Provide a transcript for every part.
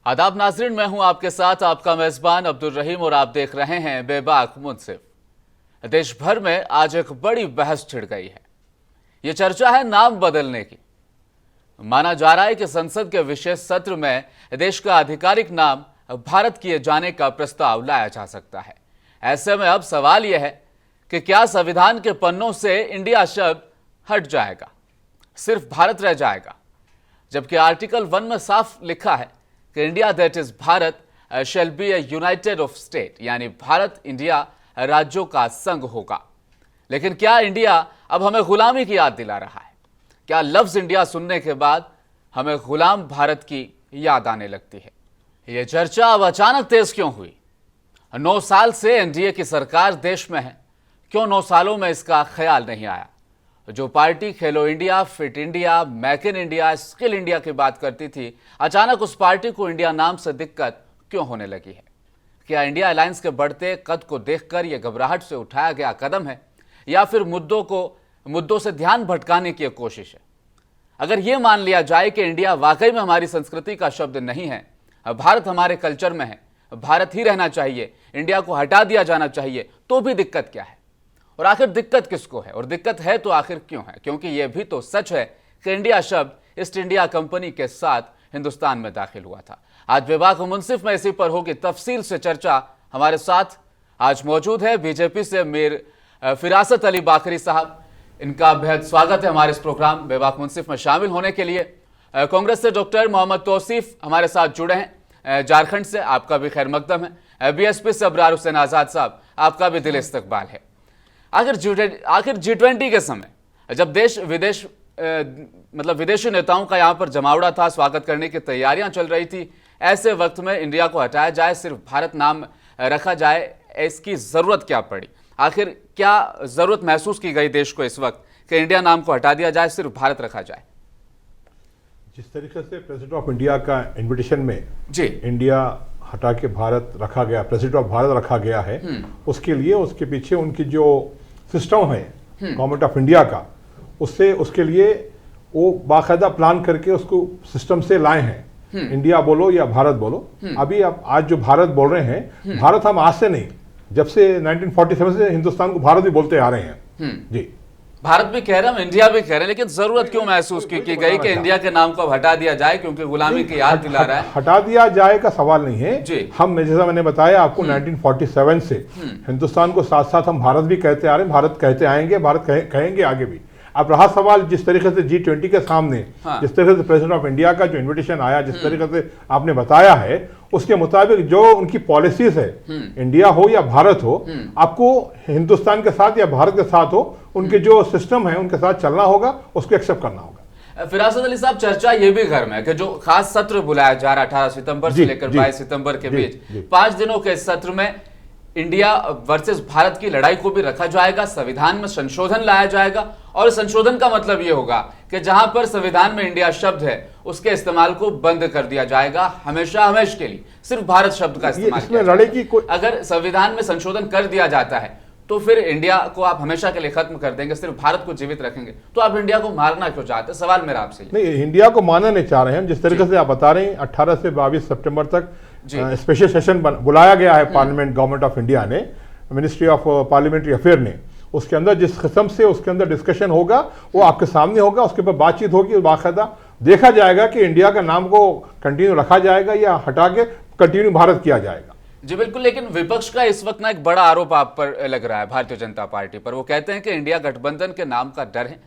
आदाब नाज़रीन, मैं हूं आपके साथ आपका मेज़बान अब्दुल रहीम और आप देख रहे हैं बेबाक मुंसिफ। देश भर में आज एक बड़ी बहस छिड़ गई है। ये चर्चा है नाम बदलने की। माना जा रहा है कि संसद के विशेष सत्र में देश का आधिकारिक नाम भारत किए जाने का प्रस्ताव लाया जा सकता है। ऐसे में अब सवाल यह है कि क्या संविधान के पन्नों से इंडिया शब्द हट जाएगा, सिर्फ भारत रह जाएगा, जबकि आर्टिकल 1 में साफ लिखा है कि India that is Bharat shall be A United of state, यानी भारत इंडिया राज्यों का संघ होगा। लेकिन क्या इंडिया अब हमें गुलामी की याद दिला रहा है? क्या लफ्ज इंडिया सुनने के बाद हमें गुलाम भारत की याद आने लगती है? यह चर्चा अब अचानक तेज क्यों हुई? 9 साल से एनडीए की सरकार देश में है, क्यों 9 सालों में इसका ख्याल नहीं आया? जो party Khelo India, fit India, make in India, skill India की बात करती थी, अचानक उस पार्टी को इंडिया नाम से दिक्कत क्यों होने लगी है? क्या इंडिया अलायंस के बढ़ते कद को देखकर यह घबराहट से उठाया गया कदम है, या फिर मुद्दों से ध्यान भटकाने की कोशिश है? अगर यह मान लिया जाए कि इंडिया वाकई में हमारी संस्कृति का शब्द नहीं है, भारत हमारे कल्चर में है, भारत ही रहना चाहिए, इंडिया को हटा दिया जाना चाहिए, तो भी दिक्कत क्या है? और आखिर दिक्कत किसको है, और दिक्कत है तो आखिर क्यों है? क्योंकि यह भी तो सच है कि इंडिया शब्द ईस्ट इंडिया कंपनी के साथ हिंदुस्तान में दाखिल हुआ था। आज बेबाक मुंसिफ में इसी पर होगी तफसील से चर्चा। हमारे साथ आज मौजूद है बीजेपी से मीर फिरासत अली बाकरी साहब। इनका बेहद स्वागत है हमारे इस प्रोग्राम बेबाक मुंसिफ में शामिल होने के लिए। कांग्रेस से डॉक्टर मोहम्मद तौसीफ हमारे साथ जुड़े हैं झारखंड से, आपका भी खैर मकदम है। बीएसपी से अबरार हुसैन आजाद साहब, आपका भी दिल इस्तकबाल है। आखिर G20 के समय जब देश विदेश विदेशी नेताओं का यहाँ पर जमावड़ा था, स्वागत करने की तैयारियां चल रही थी, ऐसे वक्त में इंडिया को हटाया जाए, सिर्फ भारत नाम रखा जाए, इसकी जरूरत क्या पड़ी? आखिर क्या जरूरत महसूस की गई देश को इस वक्त कि इंडिया नाम को हटा दिया जाए, सिर्फ भारत रखा जाए? जिस तरीके से प्रेसिडेंट ऑफ इंडिया का इन्विटेशन में जी इंडिया हटा के भारत रखा गया, प्रेसिडेंट ऑफ भारत रखा गया है, उसके लिए उसके पीछे उनकी जो सिस्टम है गवर्नमेंट ऑफ इंडिया का, उसके लिए वो बाकायदा प्लान करके उसको सिस्टम से लाए हैं। इंडिया बोलो या भारत बोलो, अभी आप आज जो भारत बोल रहे हैं, भारत हम आज से नहीं, जब से 1947 से हिंदुस्तान को भारत भी बोलते आ रहे हैं। जी, भारत भी कह रहे हैं, इंडिया भी कह रहे हैं, लेकिन जरूरत क्यों महसूस की गई कि इंडिया के नाम को हटा दिया जाए, क्योंकि गुलामी की याद दिला रहा है? हटा दिया जाए का सवाल नहीं है जी। हम, जैसा मैंने बताया आपको, 1947 से हिंदुस्तान को साथ साथ हम भारत भी कहते आ रहे हैं, भारत कहते आएंगे, भारत कहेंगे आगे भी। अब रहा सवाल जिस तरीके से G20 के सामने जिस तरीके से प्रेसिडेंट ऑफ इंडिया का जो इन्विटेशन आया, जिस तरीके से आपने बताया है, उसके मुताबिक जो उनकी पॉलिसीज है, इंडिया हो या भारत हो, आपको हिंदुस्तान के साथ या भारत के साथ हो, उनके जो सिस्टम है उनके साथ चलना होगा, उसको एक्सेप्ट करना होगा। फिरासत अली साहब, चर्चा ये भी घर में है कि जो खास सत्र बुलाया जा रहा 18 सितंबर से लेकर 22 सितंबर के बीच 5 दिनों के सत्र में इंडिया वर्सेस भारत की लड़ाई को भी रखा जाएगा, संविधान में संशोधन लाया जाएगा, और संशोधन का मतलब यह होगा कि जहां पर संविधान में इंडिया शब्द है उसके इस्तेमाल को बंद कर दिया जाएगा, हमेशा के लिए सिर्फ भारत शब्द का इस्तेमाल किया जाएगा। अगर संविधान में संशोधन कर दिया जाता है तो फिर इंडिया को आप हमेशा के लिए खत्म कर देंगे, सिर्फ भारत को जीवित रखेंगे, तो आप इंडिया को मारना क्यों चाहते हैं? सवाल मेरा आपसे। नहीं, इंडिया को मारना नहीं चाह रहे हैं। जिस तरीके से आप बता रहे हैं 18 से 22 सितंबर तक स्पेशल सेशन बुलाया गया है पार्लियामेंट, गवर्नमेंट ऑफ इंडिया ने, मिनिस्ट्री ऑफ पार्लियामेंट्री अफेयर ने, उसके अंदर जिस किस्म से उसके अंदर डिस्कशन होगा वो आपके सामने होगा, उसके ऊपर बातचीत होगी, बाकायदा देखा जाएगा कि इंडिया का नाम को कंटिन्यू रखा जाएगा या हटा के कंटिन्यू भारत किया जाएगा। जी बिल्कुल, लेकिन विपक्ष का इस वक्त ना एक बड़ा आरोप आप पर लग रहा है, भारतीय जनता पार्टी पर। वो कहते हैं कि इंडिया गठबंधन के नाम का डर है,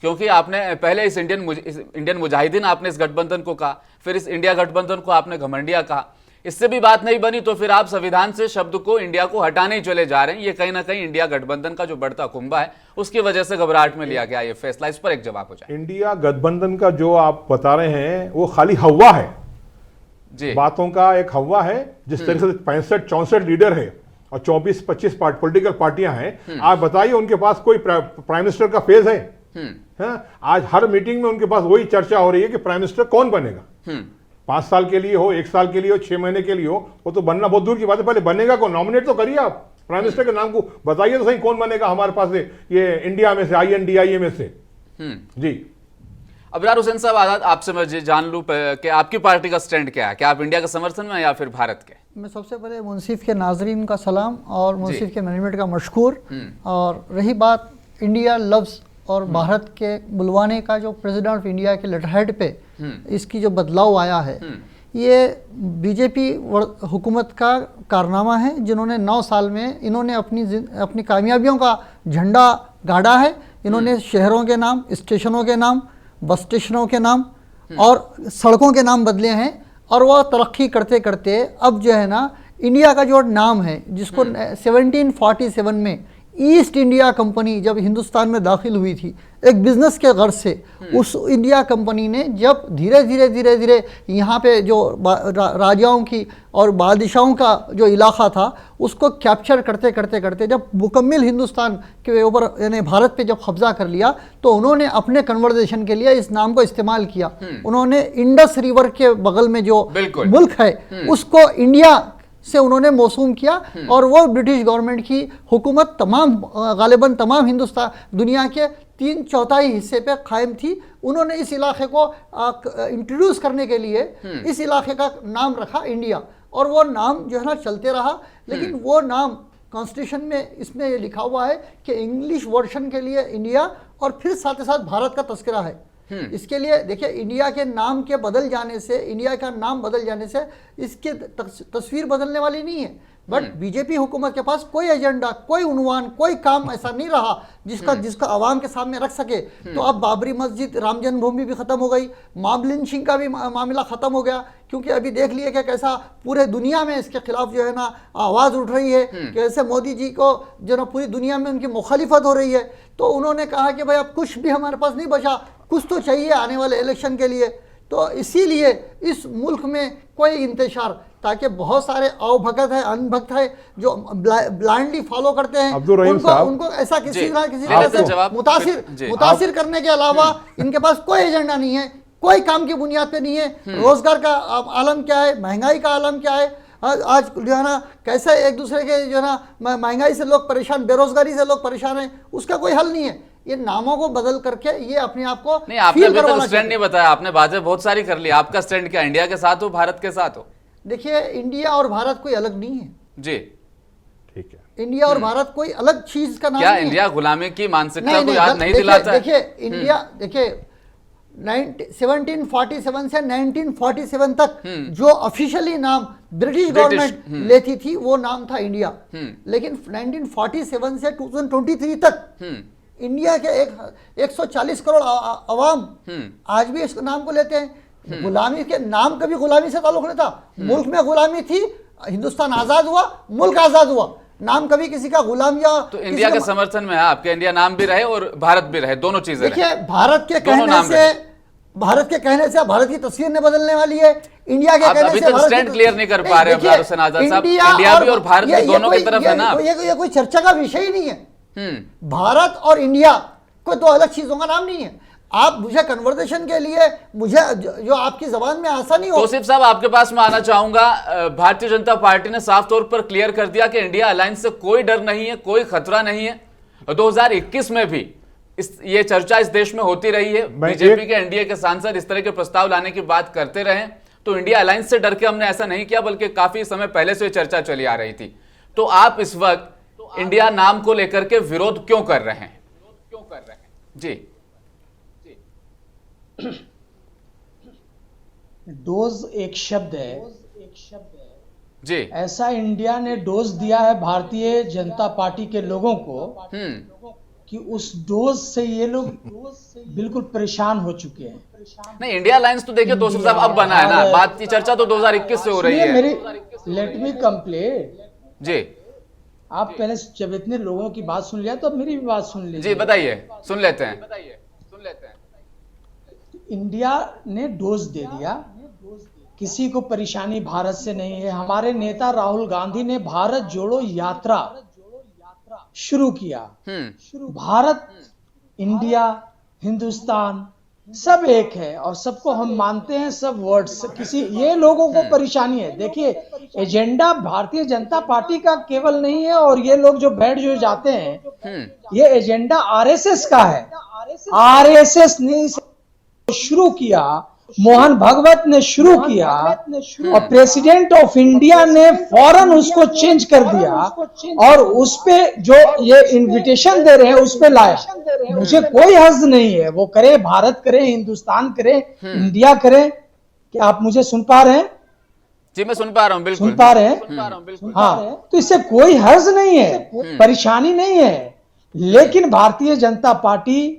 क्योंकि आपने पहले इस इंडियन मुजाहिदीन आपने इस गठबंधन को कहा, फिर इस इंडिया गठबंधन को आपने घमंडिया कहा, इससे भी बात नहीं बनी तो फिर आप संविधान से शब्द को इंडिया को हटाने ही चले जा रहे हैं। ये कहीं ना कहीं इंडिया गठबंधन का जो बढ़ता कुंभा है उसकी वजह से घबराहट में लिया गया ये फैसला। इस पर एक जवाब हो जाए। इंडिया गठबंधन का जो आप बता रहे हैं वो खाली हवा है जी, बातों का एक हवा है। जिस तरीके से 65-64 लीडर है और 24-25 पॉलिटिकल पार्टियां हैं, आप बताइए उनके पास कोई प्राइम मिनिस्टर का फेज है? आज हर मीटिंग में उनके पास वही चर्चा हो रही है कि प्राइम मिनिस्टर कौन बनेगा, 5 साल के लिए हो, 1 साल के लिए हो, 6 महीने के लिए हो, वो तो बनना बहुत दूर की बात है। पहले बनेगा कौन, नॉमिनेट तो करिए आप प्राइम मिनिस्टर के नाम को, बताइए तो सही कौन बनेगा हमारे पास से, ये इंडिया में से, INDIA में से। जी अबरार हुसैन साहब, आजाद, आपसे मैं जान लूं कि आपकी पार्टी का स्टैंड क्या है, क्या आप इंडिया के समर्थन में या फिर भारत के? मैं सबसे पहले मुंसिफ के नाजरीन का सलाम और मुंसिफ के मैनेजमेंट का मशकूर। और रही बात इंडिया लव्स और भारत के बुलवाने का, जो प्रेसिडेंट ऑफ इंडिया के लेटर हेड पे इसकी जो बदलाव आया है, ये बीजेपी हुकूमत का कारनामा है, जिन्होंने 9 साल में इन्होंने अपनी कामयाबियों का झंडा गाड़ा है। इन्होंने शहरों के नाम, स्टेशनों के नाम, बस स्टेशनों के नाम और सड़कों के नाम बदले हैं। और वह तरक्की करते करते अब जो है ना, इंडिया का जो नाम है, जिसको 1747 में ईस्ट इंडिया कंपनी जब हिंदुस्तान में दाखिल हुई थी एक बिजनेस के गर्ज से, उस इंडिया कंपनी ने जब धीरे धीरे यहाँ पे जो राजाओं की और बादशाहों का जो इलाका था उसको कैप्चर करते करते जब मुकम्मल हिंदुस्तान के ऊपर यानी भारत पे जब कब्जा कर लिया, तो उन्होंने अपने कन्वर्सेशन के लिए इस नाम को इस्तेमाल किया। उन्होंने इंडस रिवर के बगल में जो मुल्क है उसको इंडिया से उन्होंने मौसूम किया। और वो ब्रिटिश गवर्नमेंट की हुकूमत गालिबन तमाम हिंदुस्तान दुनिया के 3/4 हिस्से पे कायम थी। उन्होंने इस इलाके को इंट्रोड्यूस करने के लिए इस इलाके का नाम रखा इंडिया, और वो नाम जो है ना चलते रहा। लेकिन वो नाम कॉन्स्टिट्यूशन में इसमें ये लिखा हुआ है कि इंग्लिश वर्जन के लिए इंडिया और फिर साथ ही साथ भारत का तस्करा है। इसके लिए देखिए, इंडिया के नाम के बदल जाने से, इंडिया का नाम बदल जाने से इसकी तस्वीर बदलने वाली नहीं है। बट बीजेपी हुकूमत के पास कोई एजेंडा, कोई उन्वान, कोई काम ऐसा नहीं रहा जिसका आवाम के सामने रख सके। तो अब बाबरी मस्जिद, राम जन्मभूमि भी खत्म हो गई, मॉब लिंचिंग का भी मामला खत्म हो गया, क्योंकि अभी देख लिए कि कैसा पूरे दुनिया में इसके खिलाफ जो है ना आवाज़ उठ रही है, कैसे मोदी जी को जो ना पूरी दुनिया में उनकी मुखालिफत हो रही है। तो उन्होंने कहा कि भाई अब कुछ भी हमारे पास नहीं बचा, कुछ तो चाहिए आने वाले इलेक्शन के लिए। तो इसीलिए इस मुल्क में कोई इंतशार, ताकि बहुत सारे अवभगत है, अनभक्त है, जो ब्लाइंडली फॉलो करते हैं, उनको ऐसा किसी ना किसी तरह से मुतासिर करने के अलावा इनके पास कोई एजेंडा नहीं है, कोई काम की बुनियाद पे नहीं है। रोजगार का आलम क्या है, महंगाई का आलम क्या है, आज जो है ना कैसे एक दूसरे के जो है ना महंगाई से लोग परेशान, बेरोजगारी से लोग परेशान हैं, उसका कोई हल नहीं है। ये नामों को बदल करके ये अपने आप को नहीं, आपने अभी तक स्टैंड नहीं बताया, आपने बातें बहुत सारी कर ली। आपका स्टैंड क्या, इंडिया के साथ हो, भारत के साथ हो? देखिए, इंडिया और भारत कोई अलग नहीं है जी, ठीक है। इंडिया और भारत कोई अलग चीज का नाम क्या नहीं इंडिया गुलामी की मानसिकता को याद नहीं दिलाता है? देखिए इंडिया, देखिए 1747 से 1947 तक जो ऑफिशियली नाम ब्रिटिश गवर्नमेंट लेती थी वो नाम था इंडिया। लेकिन 1947 से 2023 तक इंडिया के 140 करोड़ अवाम आज भी इस नाम को लेते हैं। गुलामी के नाम कभी गुलामी से ताल्लुक नहीं था, मुल्क में गुलामी थी, हिंदुस्तान आजाद हुआ, मुल्क आजाद हुआ, नाम कभी किसी का गुलाम या तो इंडिया के समर्थन में है आपके, इंडिया नाम भी रहे और भारत भी रहे, दोनों चीजें। देखिए, भारत के कहने से भारत की तस्वीर नहीं बदलने वाली है। इंडिया के कहने से भारत स्टैंड क्लियर नहीं कर पा रहे हैं साहब। इंडिया भी और भारत भी दोनों की तरफ है ना। ये कोई चर्चा का विषय ही नहीं है। भारत और इंडिया कोई दो अलग चीजों का नाम नहीं है। आप मुझे कन्वर्सेशन के लिए, मुझे जो आपकी जबान में आसानी हो। तौसीफ साहब, आपके पास मैं आना चाहूंगा। भारतीय जनता पार्टी ने साफ तौर पर क्लियर कर दिया कि इंडिया अलायंस से कोई डर नहीं है, कोई खतरा नहीं है। 2021 में भी ये चर्चा इस देश में होती रही है, बीजेपी के एनडीए के सांसद इस तरह के प्रस्ताव लाने की बात करते रहे। तो इंडिया अलायंस से डर के हमने ऐसा नहीं किया, बल्कि काफी समय पहले से चर्चा चली आ रही थी। तो आप इस वक्त इंडिया नाम को लेकर के विरोध क्यों कर रहे हैं? जी, डोज एक शब्द है जी। ऐसा इंडिया ने डोज दिया है भारतीय जनता पार्टी के लोगों को कि उस डोज से ये लोग बिल्कुल परेशान हो चुके हैं। नहीं, इंडिया अलायंस तो देखिए तौसीफ साहब अब बना है ना, बात की चर्चा तो 2021 से हो रही है। मेरी लेट मी कंप्लीट जी। आप पहले जब इतने लोगों की बात सुन लिया तो अब मेरी भी बात सुन लीजिए। जी बताइए, सुन लेते हैं। इंडिया ने डोज दे दिया, किसी को परेशानी भारत से नहीं है। हमारे नेता राहुल गांधी ने भारत जोड़ो यात्रा शुरू किया। भारत, इंडिया, हिंदुस्तान सब एक है और सबको हम मानते हैं, सब वर्ड्स। किसी ये लोगों को परेशानी है। देखिए, एजेंडा भारतीय जनता पार्टी का केवल नहीं है, और ये लोग जो बैठ जो जाते हैं, ये एजेंडा आरएसएस का है। आरएसएस नहीं शुरू किया, मोहन भागवत ने शुरू किया और प्रेसिडेंट ऑफ इंडिया ने फौरन उसको चेंज कर दिया और उस पे जो ये इनविटेशन दे रहे हैं उस पे लाया। मुझे कोई हर्ज नहीं है, वो करे, भारत करे, हिंदुस्तान करे, इंडिया करे। क्या आप मुझे सुन पा रहे हैं? जी मैं सुन पा रहा हूँ, बिल्कुल सुन पा रहे हैं। हाँ, तो इससे कोई हर्ज नहीं है, परेशानी नहीं है। लेकिन भारतीय जनता पार्टी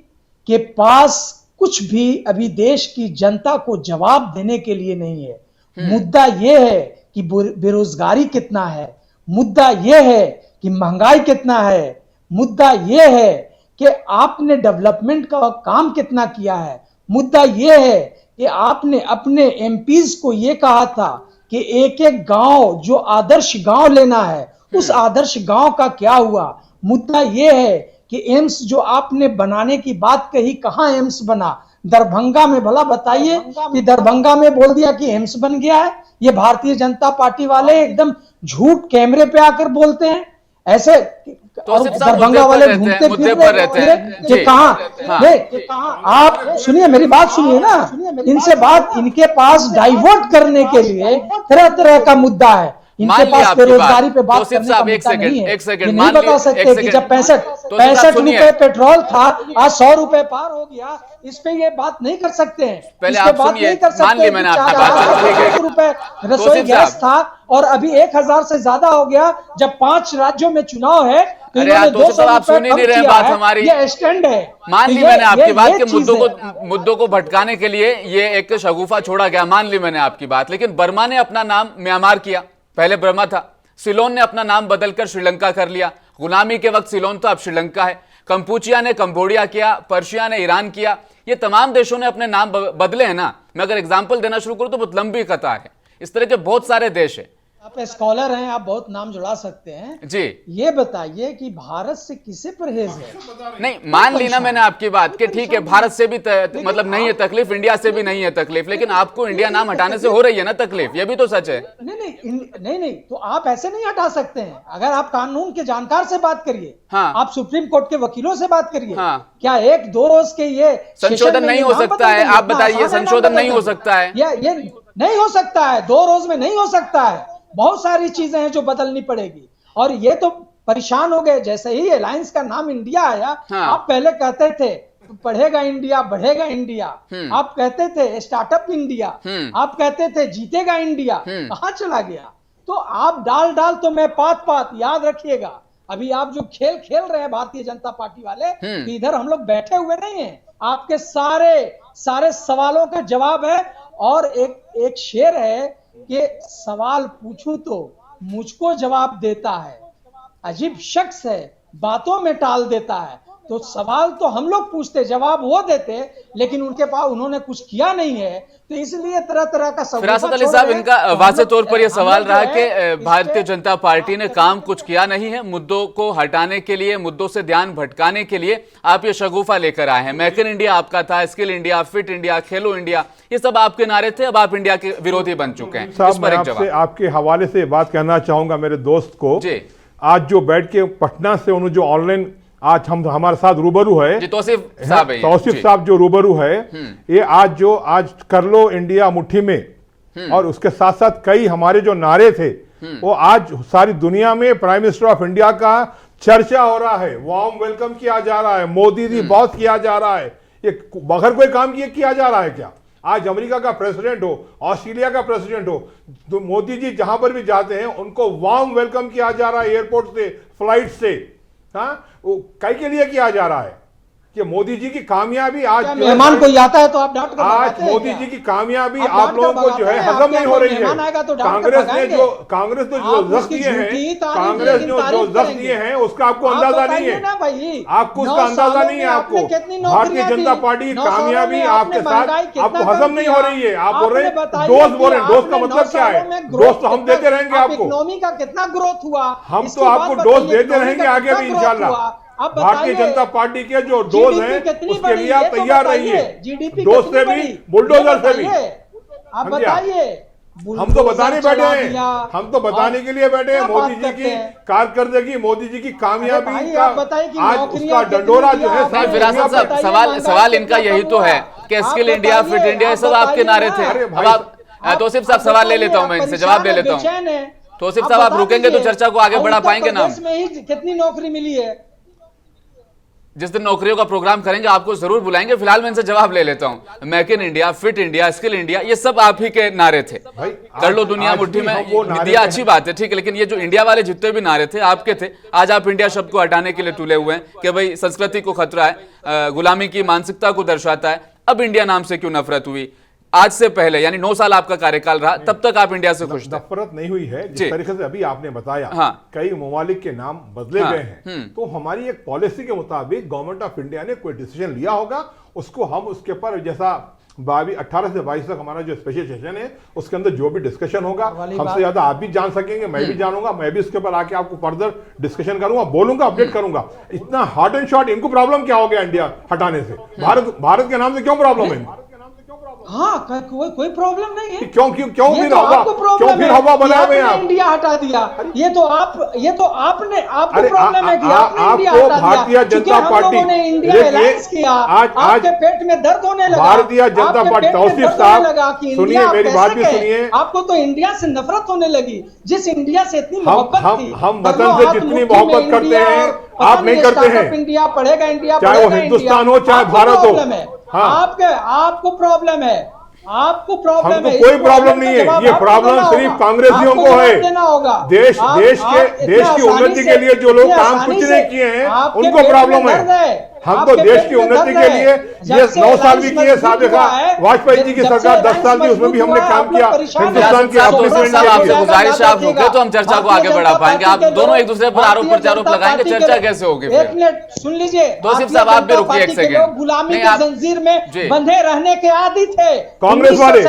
के पास कुछ भी अभी देश की जनता को जवाब देने के लिए नहीं है। मुद्दा यह है कि बेरोजगारी कितना है, मुद्दा यह है कि महंगाई कितना है, मुद्दा यह है कि आपने डेवलपमेंट का काम कितना किया है, मुद्दा यह है कि आपने अपने एमपीज को यह कहा था कि एक एक गांव जो आदर्श गांव लेना है, उस आदर्श गांव का क्या हुआ। मुद्दा यह है कि एम्स जो आपने बनाने की बात कही, कहां एम्स बना? दरभंगा में, भला बताइए कि दरभंगा में बोल दिया कि एम्स बन गया है। ये भारतीय जनता पार्टी वाले एकदम झूठ कैमरे पे आकर बोलते हैं ऐसे। तो और दरभंगा वाले घूमते फिर कि कहां आप सुनिए, मेरी बात सुनिए ना, इनसे बात, इनके पास डाइवर्ट करने के लिए तरह तरह का मुद्दा है। इनके पास बेरोजगारी पे बात करने का मुद्दा नहीं है। ये नहीं बता सकते कि जब 65 रुपए पेट्रोल था, आज 100 रुपए पार हो गया, इस पे ये बात नहीं कर सकते हैं। पहले आप सुनिए, मान ली मैंने आपकी बात, रुपए रसोई गैस था और अभी 1000 से ज्यादा हो गया। जब 5 राज्यों में चुनाव है तो इन्होंने 200 आप सुन ही नहीं रहे बात हमारी। ये स्टैंड है। मान ली मैंने आपकी बात के मुद्दों को भटकाने के लिए ये एक शगुफा छोड़ा गया, मान ली मैंने आपकी बात। लेकिन बर्मा ने अपना नाम म्यांमार किया, पहले बर्मा था। सिलोन ने अपना नाम बदलकर श्रीलंका कर लिया। गुलामी के वक्त सिलोन तो अब श्रीलंका है। कंपूचिया ने कंबोडिया किया, पर्शिया ने ईरान किया। ये तमाम देशों ने अपने नाम बदले हैं ना। मैं अगर एग्जांपल देना शुरू करूं तो बहुत लंबी कतार है। इस तरह के बहुत सारे देश है। आप स्कॉलर हैं, आप बहुत नाम जुड़ा सकते हैं जी। ये बताइए कि भारत से किसे परहेज है? नहीं, मान ली ना मैंने आपकी बात कि ठीक है, भारत से भी मतलब नहीं है तकलीफ, इंडिया से भी नहीं है तकलीफ, लेकिन आपको इंडिया नाम हटाने से हो रही है ना तकलीफ, ये भी तो सच है। नहीं, तो आप ऐसे नहीं हटा सकते हैं। अगर आप कानून के जानकार से बात करिए, हाँ, आप सुप्रीम कोर्ट के वकीलों से बात करिए, हाँ, क्या 1-2 रोज के ये संशोधन नहीं हो सकता है? आप बताइए, संशोधन नहीं हो सकता है? ये नहीं हो सकता है, 2 रोज में नहीं हो सकता है। बहुत सारी चीजें हैं जो बदलनी पड़ेगी। और ये तो परेशान हो गए, जैसे ही अलायंस का नाम इंडिया आया, हाँ, आप पहले कहते थे बढ़ेगा इंडिया, बढ़ेगा इंडिया, आप कहते थे स्टार्टअप इंडिया, आप कहते थे जीतेगा इंडिया, कहां चला गया? तो आप डाल तो मैं पात, याद रखिएगा। अभी आप जो खेल खेल रहे हैं भारतीय जनता पार्टी वाले, तो इधर हम लोग बैठे हुए नहीं है। आपके सारे सवालों का जवाब है। और एक शेर है कि सवाल पूछूं तो मुझको जवाब देता है, अजीब शख्स है बातों में टाल देता है। तो सवाल तो हम लोग पूछते, जवाब वो देते, लेकिन उनके पास उन्होंने कुछ किया नहीं है, तो इसलिए तरह तरह का सवाल। फिरासत अली साहब, इनका वाज़े तौर पर यह सवाल रहा कि भारतीय जनता पार्टी ने काम कुछ किया नहीं है। मुद्दों को हटाने के लिए, मुद्दों से ध्यान भटकाने के लिए आप ये शगुफा लेकर आए हैं। मेक इन इंडिया आपका था, स्किल इंडिया, फिट इंडिया, खेलो इंडिया, ये सब आपके नारे थे। अब आप इंडिया के विरोधी बन चुके हैं। इस पर एक जवाब। आपके हवाले से बात कहना चाहूंगा मेरे दोस्त को जी। आज जो बैठ के पटना से उन्होंने जो ऑनलाइन आज हमारे साथ रूबरू है, तौसीफ साहब जो रूबरू है, ये आज कर लो इंडिया मुट्ठी में, और उसके साथ साथ कई हमारे जो नारे थे वो आज सारी दुनिया में प्राइम मिनिस्टर ऑफ इंडिया का चर्चा हो रहा है, वार्म वेलकम किया जा रहा है, मोदी जी बहुत किया जा रहा है। ये बगैर कोई काम किया जा रहा है क्या? आज अमेरिका का प्रेसिडेंट हो, ऑस्ट्रेलिया का प्रेसिडेंट हो, तो मोदी जी जहां पर भी जाते हैं उनको वार्म वेलकम किया जा रहा है, एयरपोर्ट से, फ्लाइट से। हाँ, वो कई के लिए किया जा रहा है कि मोदी जी की कामियाबी आज मेहमान कोई आता है तो आप डांट कर आज मोदी जी की कामियाबी आप लोगों को जो है हजम नहीं हो रही है। कांग्रेस ने जो जख्म दिए हैं, कांग्रेस ने जो जख्म दिए हैं उसका आपको अंदाजा नहीं है, आपको उसका अंदाजा नहीं है। आपको भारतीय जनता पार्टी की कामयाबी आपके साथ आपको हजम नहीं हो रही है। आप बोल रहे हैं डोज, बोल रहे हैं डोज का मतलब क्या है? डोज तो हम देते रहेंगे आपको, इकोनॉमी का कितना ग्रोथ हुआ, हम तो आपको डोज देते रहेंगे आगे भी इंशाल्लाह। भारतीय जनता पार्टी के जो डोज हैं उसके लिए आप तैयार रहिए, डोज से भी, बुलडोजर से भी। आप बताइए, हम तो बताने बैठे हैं, हम तो बताने के लिए बैठे हैं मोदी जी की कारकर्दगी, मोदी जी की कामयाबी का आज उसका डंडोरा जो है। सवाल इनका यही तो है कि स्किल इंडिया, फिट इंडिया, ये सब आपके नारे थे। अब आप तौसीफ साहब सवाल ले लेता हूं, मैं इनसे जवाब ले लेता हूं। तौसीफ साहब आप रुकेंगे तो चर्चा को आगे बढ़ा पाएंगे ना? में ही कितनी नौकरी मिली है? जिस दिन नौकरियों का प्रोग्राम करेंगे आपको जरूर बुलाएंगे। फिलहाल मैं इनसे जवाब ले लेता हूं। Make in India, fit India, skill India, ये सब आप ही के नारे थे। कर लो दुनिया मुट्ठी में, दिया अच्छी बात है, ठीक है, लेकिन ये जो इंडिया वाले जितने भी नारे थे आपके थे। आज आप इंडिया शब्द को हटाने के लिए तुले हुए हैं कि भाई संस्कृति को खतरा है, गुलामी की मानसिकता को दर्शाता है। अब इंडिया नाम से क्यों नफरत हुई? आज से पहले यानी 9 साल आपका कार्यकाल रहा, तब तक आप इंडिया से खुश थे? नफरत नहीं हुई है, जिस तरीके से अभी आपने बताया। हाँ। कई ममालिक के नाम बदले गए हैं, तो हमारी एक पॉलिसी के मुताबिक गवर्नमेंट ऑफ इंडिया ने कोई डिसीजन लिया होगा, उसको हम उसके ऊपर जैसा 18 से 22 तक हमारा जो स्पेशल सेशन है उसके अंदर जो भी डिस्कशन होगा, हमसे ज्यादा आप भी जान सकेंगे, मैं भी जानूंगा, मैं भी उसके ऊपर आके आपको फर्दर डिस्कशन करूंगा, बोलूंगा, अपडेट करूंगा। इतना हार्ड एंड शॉर्ट इनको प्रॉब्लम क्या हो गया इंडिया हटाने से? भारत के नाम से क्यों प्रॉब्लम है? हाँ, कोई प्रॉब्लम नहीं है। क्यों फिर हवा बनाए हुए आप? इंडिया हटा दिया, ये तो आपने आपको प्रॉब्लम है कि आपने इंडिया आपको हटा भारतीय जनता पार्टी ने इंडिया अलायंस किया, आपके पेट में दर्द होने लगा। भारतीय जनता पार्टी, तौसीफ साहब सुनिए, मेरी बात भी सुनिए। आपको तो इंडिया से नफरत होने लगी, जिस इंडिया से इतनी मोहब्बत थी। हम वतन से जितनी मोहब्बत करते हैं आप नहीं करते हैं। इंडिया पढ़ेगा, इंडिया चाहे वो हिंदुस्तान हो चाहे भारत हो। हाँ। आपको प्रॉब्लम है, आपको प्रॉब्लम हमको है। कोई प्रॉब्लम नहीं है, ये प्रॉब्लम सिर्फ कांग्रेसियों को है। देश की उन्नति के लिए जो लोग काम कुछ नहीं किए हैं उनको प्रॉब्लम है। हम तो देश की उन्नति के लिए ये 9 साल भी किए, वाजपेयी जी की सरकार 10 साल की, उसमें भी हमने काम किया हिंदुस्तान के अपने। आपसे गुजारिश है, आप रुके तो हम चर्चा को आगे बढ़ा पाएंगे। आप दोनों एक दूसरे पर आरोप प्रत्यारोप लगाएंगे, चर्चा कैसे होगी? एक मिनट सुन लीजिए, तौसीफ साहब आप भी रुकिए एक सेकंड। गुलामी की जंजीर में बंधे रहने के आदी थे कांग्रेस वाले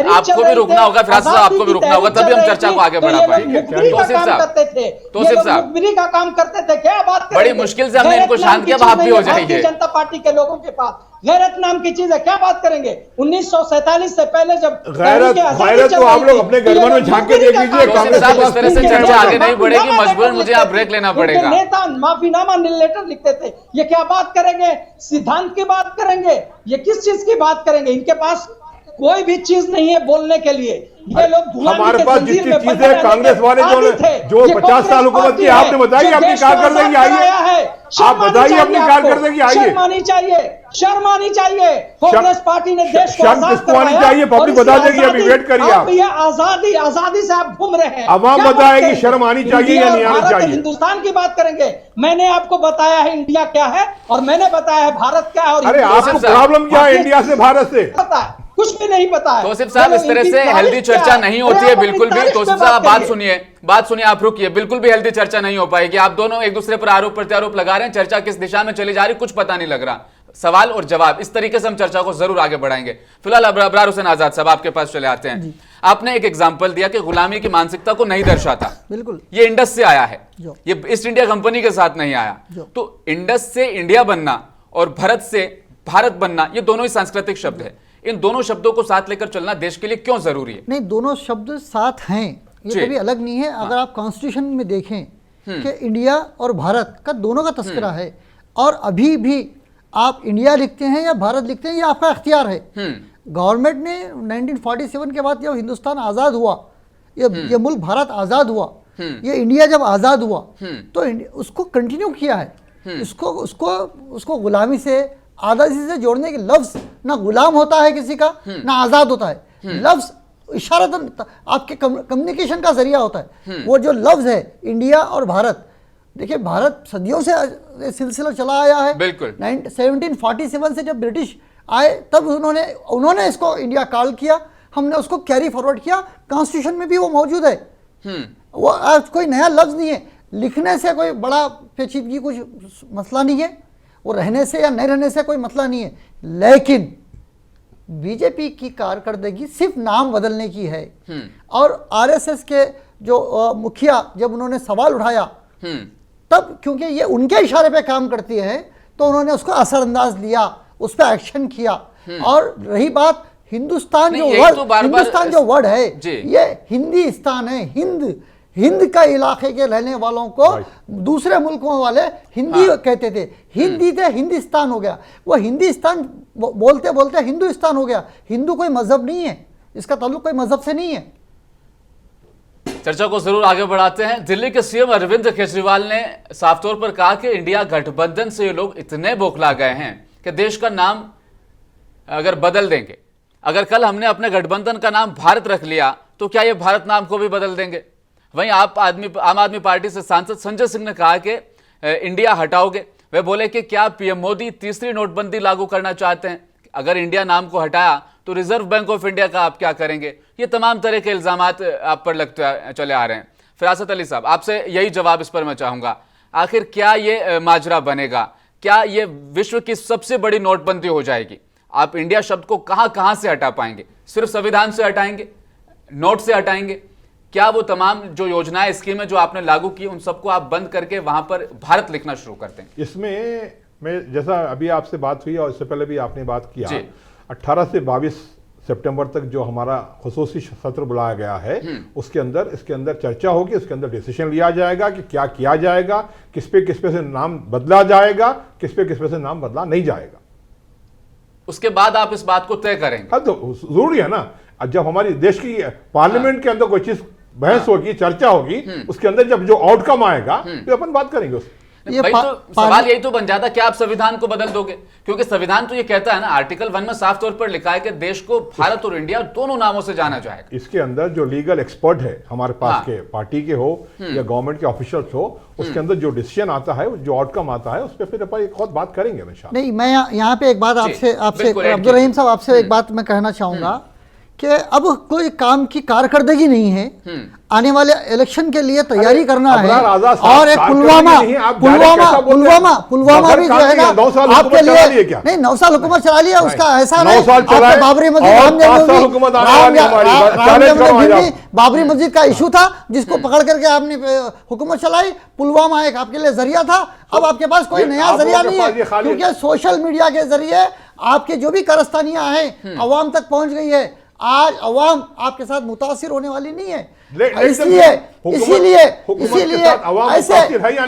आपको भी रुकना होगा, फिराज साहब आपको भी रुकना होगा, तभी हम चर्चा को आगे बढ़ा पाएंगे। तौसीफ साहब का काम करते थे, क्या बात, बड़ी मुश्किल से हमने इनको शांत किया, आप भी हो जाइए। भारतीय जनता पार्टी के लोगों के पास गैरत नाम की चीज है, क्या बात करेंगे? 1947 से पहले जब गैरत तो आप लोग अपने घर में झांक के देख लीजिए। कांग्रेस साहब इस तरह से चर्चा आगे नहीं बढ़ेगी, मजबूरन मुझे आप ब्रेक लेना पड़ेगा। नेता माफीनामा लेटर लिखते थे, ये क्या बात करेंगे? सिद्धांत की बात करेंगे, ये किस चीज की बात करेंगे? इनके पास कोई भी चीज नहीं है बोलने के लिए। ये लोग हमारे पास जितनी चीजें है, कांग्रेस वाले जो 50 साल हुकूमत की, आपने बताइए अपनी कारकर्दगी आइए, आप बताइए अपनी कारकर्दगी आइए। शर्म आनी चाहिए, शर्म आनी चाहिए। कांग्रेस पार्टी ने देश को शर्म किसको आनी चाहिए? पब्लिक बता देगी, अभी वेट करिए आप। ये आजादी से आप घूम रहे हैं, अवाम बताएगी शर्म आनी चाहिए या नहीं आनी चाहिए। हिंदुस्तान की बात करेंगे, मैंने आपको बताया है इंडिया क्या है और मैंने बताया है भारत क्या है। और अरे आपको प्रॉब्लम क्या है इंडिया से, भारत से? पता है, कुछ भी नहीं पता है। तौसीफ साहब इस तरह से हेल्दी चर्चा नहीं होती है, बिल्कुल भी। तौसीफ साहब बात सुनिए, आप रुकिए, बिल्कुल भी हेल्दी चर्चा नहीं हो पाएगी। आप दोनों एक दूसरे पर आरोप प्रत्यारोप लगा रहे हैं, चर्चा किस दिशा में चली जा रही कुछ पता नहीं लग रहा। सवाल और जवाब, इस तरीके से हम चर्चा को जरूर आगे बढ़ाएंगे। फिलहाल अबरार हुसैन आजाद साहब आपके पास चले आते हैं। आपने एक एग्जाम्पल दिया कि गुलामी की मानसिकता को नहीं दर्शाता, बिल्कुल ये इंडस से आया है, ये ईस्ट इंडिया कंपनी के साथ नहीं आया। तो इंडस से इंडिया बनना और भारत से भारत बनना, ये दोनों ही सांस्कृतिक शब्द है। इन दोनों शब्दों को साथ लेकर चलना देश के लिए क्यों जरूरी है? नहीं, दोनों शब्द साथ हैं, ये कभी अलग नहीं है। अगर आप कॉन्स्टिट्यूशन में देखें कि इंडिया और भारत का दोनों का तस्करा है, और अभी भी आप इंडिया लिखते हैं या भारत लिखते हैं, ये आपका इख्तियार है। गवर्नमेंट ने 1947 के बाद जब हिंदुस्तान आज़ाद हुआ, ये मुल्क भारत आज़ाद हुआ, ये इंडिया जब आज़ाद हुआ तो उसको कंटिन्यू किया है। उसको गुलामी से, आज़ादी से जोड़ने के लफ्ज़ ना गुलाम होता है किसी का, ना आज़ाद होता है। लफ्ज़ इशारतन आपके कम्युनिकेशन का जरिया होता है। वो जो लफ्ज़ है इंडिया और भारत, देखिए भारत सदियों से सिलसिला चला आया है। बिल्कुल 1747 से जब ब्रिटिश आए तब उन्होंने इसको इंडिया कॉल किया, हमने उसको कैरी फॉरवर्ड किया। कॉन्स्टिट्यूशन में भी वो मौजूद है। वो आज कोई नया लफ्ज़ नहीं है, लिखने से कोई बड़ा पेचीदगी कुछ मसला नहीं है, वो रहने से या नहीं रहने से कोई मसला नहीं है। लेकिन बीजेपी की कारकर्दगी सिर्फ नाम बदलने की है। और आरएसएस के जो मुखिया जब उन्होंने सवाल उठाया तब, क्योंकि ये उनके इशारे पे काम करती है, तो उन्होंने उसको असरअंदाज लिया, उस पर एक्शन किया। और रही बात हिंदुस्तान जो वर्ड है, ये हिंदुस्तान है, हिंद का इलाके के रहने वालों को दूसरे मुल्कों वाले हिंदी कहते थे, हिंदी थे हिंदुस्तान हो गया, वो हिंदुस्तान बोलते बोलते हिंदुस्तान हो गया। हिंदू कोई मजहब नहीं है, इसका ताल्लुक कोई मजहब से नहीं है। चर्चा को जरूर आगे बढ़ाते हैं। दिल्ली के सीएम अरविंद केजरीवाल ने साफ तौर पर कहा कि इंडिया गठबंधन से ये लोग इतने बौखला गए हैं कि देश का नाम अगर बदल देंगे, अगर कल हमने अपने गठबंधन का नाम भारत रख लिया तो क्या ये भारत नाम को भी बदल देंगे। वहीं आम आदमी पार्टी से सांसद संजय सिंह ने कहा कि इंडिया हटाओगे। वे बोले कि क्या पीएम मोदी तीसरी नोटबंदी लागू करना चाहते हैं? अगर इंडिया नाम को हटाया तो रिजर्व बैंक ऑफ इंडिया का आप क्या करेंगे? ये तमाम तरह के इल्जामात आप पर लगते चले आ रहे हैं। फिरासत अली साहब, आपसे यही जवाब इस पर मैं चाहूंगा, आखिर क्या ये माजरा बनेगा? क्या ये विश्व की सबसे बड़ी नोटबंदी हो जाएगी? आप इंडिया शब्द को कहां से हटा पाएंगे? सिर्फ संविधान से हटाएंगे, नोट से हटाएंगे? क्या वो तमाम जो योजनाएं स्कीमें जो आपने लागू की उन सबको आप बंद करके वहां पर भारत लिखना शुरू करते हैं? इसमें मैं, जैसा अभी आपसे बात हुई और इससे पहले भी आपने बात किया, 18 से 22 सितंबर तक जो हमारा खुसूसी सत्र बुलाया गया है, उसके अंदर इसके अंदर चर्चा होगी, उसके अंदर डिसीजन लिया जाएगा कि क्या किया जाएगा, किस पे से नाम बदला जाएगा, किस पे से नाम बदला नहीं जाएगा। उसके बाद आप इस बात को तय करेंगे? हाँ, तो जरूरी है ना। जब हमारी देश की पार्लियामेंट के अंदर कोई चीज बहस होगी, चर्चा होगी, उसके अंदर जब जो आउटकम आएगा तो अपन बात करेंगे उससे। भाई तो सवाल यही तो बन जाता, क्या आप संविधान को बदल दोगे? क्योंकि संविधान तो ये कहता है ना, आर्टिकल 1 में साफ तौर पर लिखा है कि देश को भारत और इंडिया दोनों नामों से जाना जाएगा। इसके अंदर जो लीगल एक्सपर्ट है हमारे पास के, पार्टी के हो या गवर्नमेंट के ऑफिशियल्स हो, उसके अंदर जो डिसीजन आता है, जो आउटकम आता है, उस पर फिर अपन एक और बात करेंगे। नहीं, मैं यहाँ पे एक बात आपसे अब्दुल रहीम साहब, आपसे एक बात मैं कहना चाहूंगा कि अब कोई काम की कारकर्दगी नहीं है, आने वाले इलेक्शन के लिए तैयारी करना है। और एक पुलवामा भी जो है ना आपके लिए, नहीं 9 साल हुकूमत चला लिया, उसका एहसान है। बाबरी मस्जिद का इशू था जिसको पकड़ करके आपने हुकूमत चलाई, पुलवामा एक आपके लिए जरिया था। अब आपके पास कोई नया जरिया नहीं है, क्योंकि सोशल मीडिया के जरिए आपके जो भी कारस्तानियां हैं अवाम तक पहुंच गई है। आज अवाम आपके साथ मुतासिर होने वाली नहीं है, इसीलिए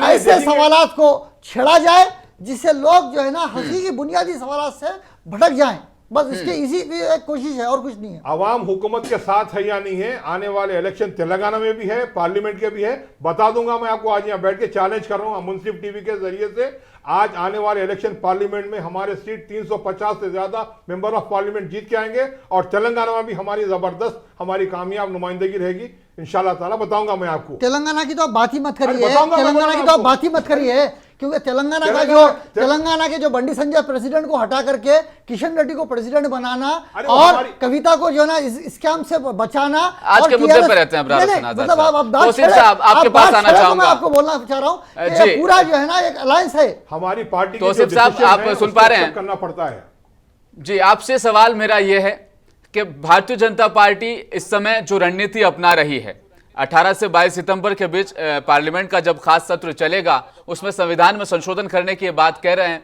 ऐसे सवालात को छेड़ा जाए जिससे लोग जो है ना हंसी की बुनियादी सवालात से भटक जाएं। बस इसकी इसी की एक कोशिश है और कुछ नहीं है। अवाम हुकूमत के साथ है या नहीं है? आने वाले इलेक्शन तेलंगाना में भी है, पार्लियामेंट के भी है, बता दूंगा मैं आपको। आज यहाँ बैठ के चैलेंज कर रहा हूँ मुंसिफ टीवी के जरिए से। आज आने वाले इलेक्शन पार्लियामेंट में हमारे सीट 350 से ज्यादा मेंबर ऑफ पार्लियामेंट जीत के आएंगे और तेलंगाना में भी हमारी जबरदस्त, हमारी कामयाब नुमाइंदगी रहेगी इंशाल्लाह ताला। बताऊंगा मैं आपको। तेलंगाना की तो आप बात ही मत करिए, तेलंगाना की तो आप बात ही मत करिए, क्योंकि तेलंगाना के जो बंडी संजय प्रेसिडेंट को हटा करके किशन रेड्डी को प्रेसिडेंट बनाना और कविता को जो है ना इस स्कैम से बचाना, आज के मुद्दे पर रहते हैं। मैं आपको बोलना चाह रहा हूँ पूरा जो है ना एक अलायंस है हमारी पार्टी। तौसीफ साहब, आप सुन पा रहे हैं? करना पड़ता है जी। आपसे सवाल मेरा यह है कि भारतीय जनता पार्टी इस समय जो रणनीति अपना रही है, 18 से 22 सितंबर के बीच पार्लियामेंट का जब खास सत्र चलेगा, उसमें संविधान में संशोधन करने की बात कह रहे हैं।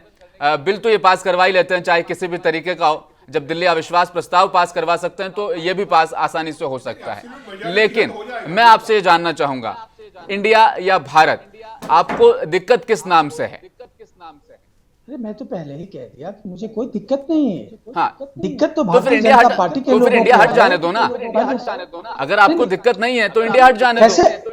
बिल तो ये पास करवा ही लेते हैं, चाहे किसी भी तरीके का हो। जब दिल्ली अविश्वास प्रस्ताव पास करवा सकते हैं तो ये भी पास आसानी से हो सकता है। लेकिन मैं आपसे ये जानना चाहूंगा, इंडिया या भारत, आपको दिक्कत किस नाम से है? अरे मैं तो पहले ही कह दिया कि मुझे कोई दिक्कत नहीं है। हाँ, दिक्कत तो भारतीय जनता पार्टी के लोगों को है। इंडिया हट जाने दो ना। अगर आपको दिक्कत नहीं है तो इंडिया हट जाने दो।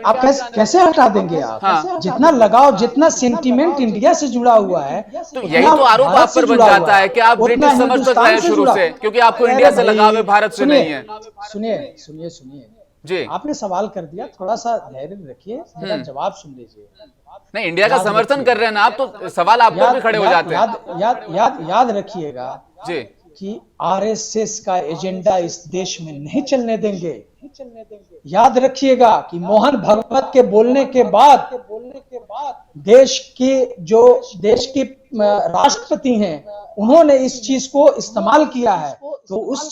आप कैसे हटा देंगे आप? हाँ। जितना लगाव, जितना सेंटीमेंट इंडिया से जुड़ा हुआ है, तो यही तो आरोप आप पर बन जाता है कि आप ब्रिटिश समर्थक रहे शुरू से, क्योंकि आपको इंडिया से लगाव है, भारत से नहीं है। सुनिए जी, आपने सवाल कर दिया, थोड़ा सा धैर्य रखिए, मेरा जवाब सुन लीजिए। नहीं, इंडिया का समर्थन कर रहे हैं ना आप, तो सवाल आप पर भी खड़े हो जाते हैं। याद रखिएगा जी कि आरएसएस का एजेंडा इस देश में नहीं चलने देंगे। याद रखिएगा कि मोहन भागवत के बोलने के बाद देश के राष्ट्रपति हैं, उन्होंने इस चीज को इस्तेमाल किया है। तो उस